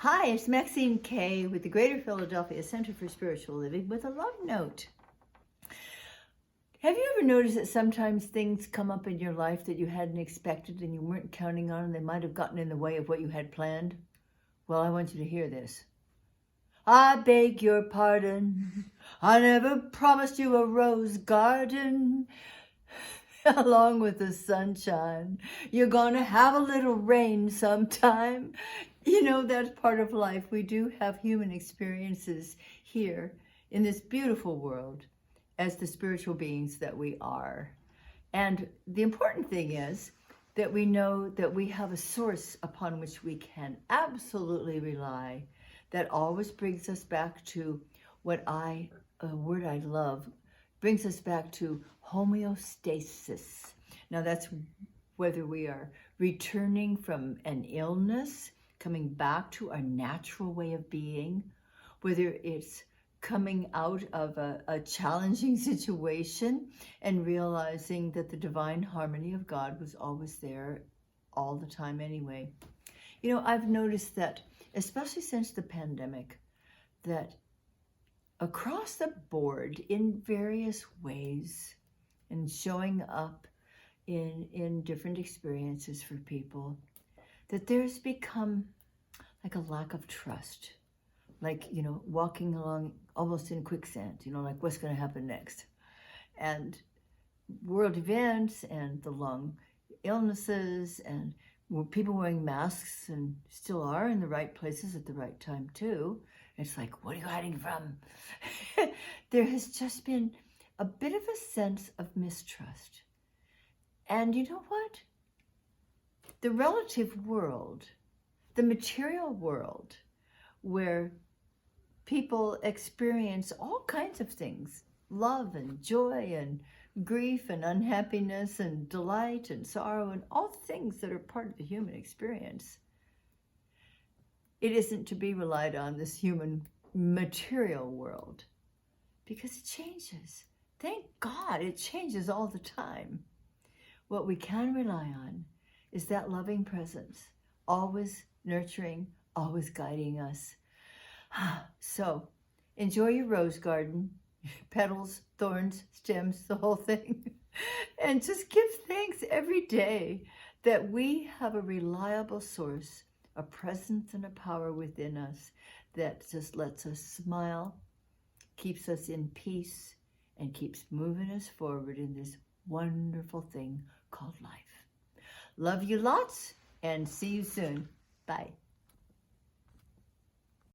Hi, it's Maxine Kaye with the Greater Philadelphia Center for Spiritual Living with a love note. Have you ever noticed that sometimes things come up in your life that you hadn't expected and you weren't counting on, and they might have gotten in the way of what you had planned? Well, I want you to hear this. I beg your pardon. I never promised you a rose garden. Along with the sunshine, you're gonna have a little rain sometime. You know, that's part of life. We do have human experiences here in this beautiful world as the spiritual beings that we are. And the important thing is that we know that we have a source upon which we can absolutely rely, that always brings us back to a word I love, brings us back to homeostasis. Now that's whether we are returning from an illness, coming back to our natural way of being, whether it's coming out of a challenging situation and realizing that the divine harmony of God was always there all the time anyway. You know, I've noticed that, especially since the pandemic, that across the board in various ways and showing up in different experiences for people, that there's become like a lack of trust, like, you know, walking along almost in quicksand, you know, like what's going to happen next. And world events and the long illnesses and people wearing masks, and still are in the right places at the right time too. It's like, what are you hiding from? There has just been a bit of a sense of mistrust. And you know what? The relative world, the material world, where people experience all kinds of things, love and joy and grief and unhappiness and delight and sorrow and all things that are part of the human experience. It isn't to be relied on, this human material world, because it changes. Thank God it changes all the time. What we can rely on is that loving presence, always nurturing, always guiding us. So enjoy your rose garden, petals, thorns, stems, the whole thing. And just give thanks every day that we have a reliable source, a presence and a power within us that just lets us smile, keeps us in peace, and keeps moving us forward in this wonderful thing called life. Love you lots, and see you soon. Bye.